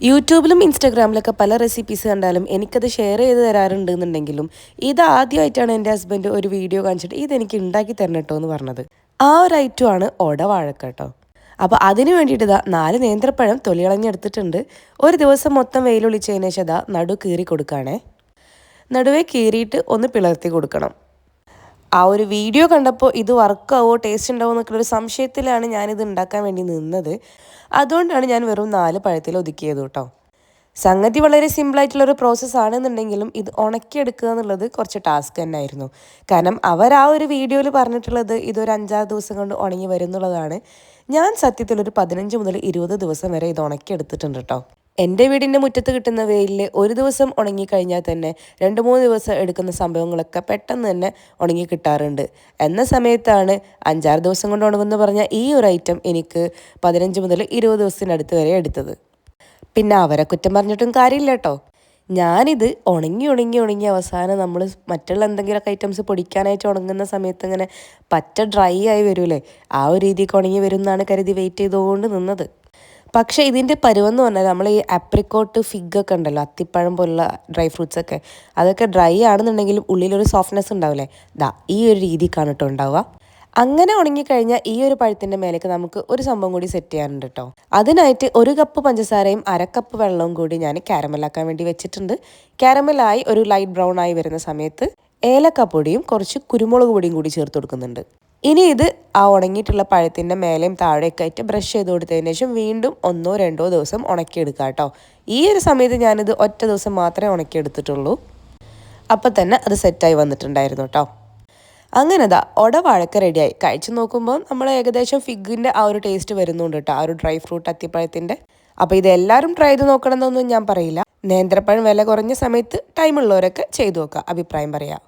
യൂട്യൂബിലും ഇൻസ്റ്റാഗ്രാമിലൊക്കെ പല റെസിപ്പീസ് കണ്ടാലും എനിക്കത് ഷെയർ ചെയ്ത് തരാറുണ്ടെന്നുണ്ടെങ്കിലും ഇത് ആദ്യമായിട്ടാണ് എൻ്റെ ഹസ്ബൻഡ് ഒരു വീഡിയോ കാണിച്ചിട്ട് ഇതെനിക്ക് ഉണ്ടാക്കി തരണം കേട്ടോ എന്ന് പറഞ്ഞത്. ആ ഒരു ഐറ്റമാണ് ഒടവാഴക്ക കേട്ടോ. അപ്പോൾ അതിന് വേണ്ടിയിട്ട് ഇതാ 4 നേന്ത്രപ്പഴം തൊലി കളഞ്ഞെടുത്തിട്ടുണ്ട്. ഒരു ദിവസം മൊത്തം വെയിലൊളിച്ചതിന് ശേഷം ഇതാ നടു കീറി കൊടുക്കുകയാണേ. നടുവേ കീറിയിട്ട് ഒന്ന് പിളർത്തി കൊടുക്കണം. ആ ഒരു വീഡിയോ കണ്ടപ്പോൾ ഇത് വർക്കാവോ ടേസ്റ്റ് ഉണ്ടാവോ എന്നൊക്കെയുള്ളൊരു സംശയത്തിലാണ് ഞാനിത് ഉണ്ടാക്കാൻ വേണ്ടി നിന്നത്. അതുകൊണ്ടാണ് ഞാൻ വെറും 4 പഴത്തിൽ ഒതുക്കിയത് കേട്ടോ. സംഗതി വളരെ സിമ്പിളായിട്ടുള്ളൊരു പ്രോസസ്സ് ആണെന്നുണ്ടെങ്കിലും ഇത് ഉണക്കിയെടുക്കുക എന്നുള്ളത് കുറച്ച് ടാസ്ക് തന്നെ ആയിരുന്നു. കാരണം അവർ ആ ഒരു വീഡിയോയിൽ പറഞ്ഞിട്ടുള്ളത് ഇതൊരു 5-6 ദിവസം കൊണ്ട് ഉണങ്ങി വരും എന്നുള്ളതാണ്. ഞാൻ സത്യത്തിലൊരു 15 മുതൽ 20 ദിവസം വരെ ഇത് ഉണക്കിയെടുത്തിട്ടുണ്ട് കേട്ടോ. എൻ്റെ വീടിൻ്റെ മുറ്റത്ത് കിട്ടുന്ന വെയിലിൽ ഒരു ദിവസം ഉണങ്ങിക്കഴിഞ്ഞാൽ തന്നെ 2-3 ദിവസം എടുക്കുന്ന സംഭവങ്ങളൊക്കെ പെട്ടെന്ന് തന്നെ ഉണങ്ങി കിട്ടാറുണ്ട്. എന്ന സമയത്താണ് 5-6 ദിവസം കൊണ്ട് ഉണങ്ങുമെന്ന് പറഞ്ഞാൽ ഈ ഒരു ഐറ്റം എനിക്ക് 15 മുതൽ 20 ദിവസത്തിനടുത്ത് വരെ എടുത്തത്. പിന്നെ അവരെ കുറ്റം പറഞ്ഞിട്ടും കാര്യമില്ല കേട്ടോ. ഞാനിത് ഉണങ്ങി അവസാനം നമ്മൾ മറ്റുള്ള എന്തെങ്കിലുമൊക്കെ ഐറ്റംസ് പൊടിക്കാനായിട്ട് ഉണങ്ങുന്ന സമയത്ത് ഇങ്ങനെ പറ്റ ഡ്രൈ ആയി വരൂലേ, ആ ഒരു രീതിക്ക് ഉണങ്ങി വരും എന്നാണ് കരുതി വെയിറ്റ് ചെയ്തുകൊണ്ട് നിന്നത്. പക്ഷേ ഇതിൻ്റെ പരുവെന്ന് പറഞ്ഞാൽ നമ്മൾ ഈ ആപ്രിക്കോട്ട് ഫിഗൊക്കെ ഉണ്ടല്ലോ, അത്തിപ്പഴം പോലുള്ള ഡ്രൈ ഫ്രൂട്ട്സൊക്കെ, അതൊക്കെ ഡ്രൈ ആണെന്നുണ്ടെങ്കിലും ഉള്ളിലൊരു സോഫ്റ്റ്നെസ് ഉണ്ടാവില്ലേ, ഈ ഒരു രീതിക്കാണ് കേട്ടോ ഉണ്ടാവുക. അങ്ങനെ ഉണങ്ങിക്കഴിഞ്ഞാൽ ഈ ഒരു പഴത്തിൻ്റെ മേലേക്ക് നമുക്ക് ഒരു സംഭവം കൂടി സെറ്റ് ചെയ്യാനുണ്ട് കേട്ടോ. അതിനായിട്ട് 1 കപ്പ് പഞ്ചസാരയും 1/2 കപ്പ് വെള്ളവും കൂടി ഞാൻ കാരമലാക്കാൻ വേണ്ടി വെച്ചിട്ടുണ്ട്. കാരമലായി ഒരു ലൈറ്റ് ബ്രൗൺ ആയി വരുന്ന സമയത്ത് ഏലക്കപ്പൊടിയും കുറച്ച് കുരുമുളക് പൊടിയും കൂടി ചേർത്ത് കൊടുക്കുന്നുണ്ട്. ഇനി ഇത് ആ ഉണങ്ങിയിട്ടുള്ള പഴത്തിൻ്റെ മേലെയും താഴെയൊക്കെ ആയിട്ട് ബ്രഷ് ചെയ്ത് കൊടുത്തതിന് ശേഷം വീണ്ടും 1-2 ദിവസം ഉണക്കിയെടുക്കുക കേട്ടോ. ഈ ഒരു സമയത്ത് ഞാനിത് ഒറ്റ ദിവസം മാത്രമേ ഉണക്കിയെടുത്തിട്ടുള്ളൂ. അപ്പം തന്നെ അത് സെറ്റായി വന്നിട്ടുണ്ടായിരുന്നു കേട്ടോ. അങ്ങനെ ഒടവാഴക്ക റെഡിയായി. കഴിച്ച് നോക്കുമ്പോൾ നമ്മൾ ഏകദേശം ഫിഗിൻ്റെ ആ ഒരു ടേസ്റ്റ് വരുന്നുണ്ട് കേട്ടോ, ആ ഒരു ഡ്രൈ ഫ്രൂട്ട് അത്തിപ്പഴത്തിൻ്റെ. അപ്പോൾ ഇതെല്ലാവരും ട്രൈ ചെയ്ത് നോക്കണമെന്നൊന്നും ഞാൻ പറയില്ല. നേന്ത്രപ്പഴം വില കുറഞ്ഞ സമയത്ത് ടൈമുള്ളവരൊക്കെ ചെയ്തു നോക്കുക, അഭിപ്രായം പറയാം.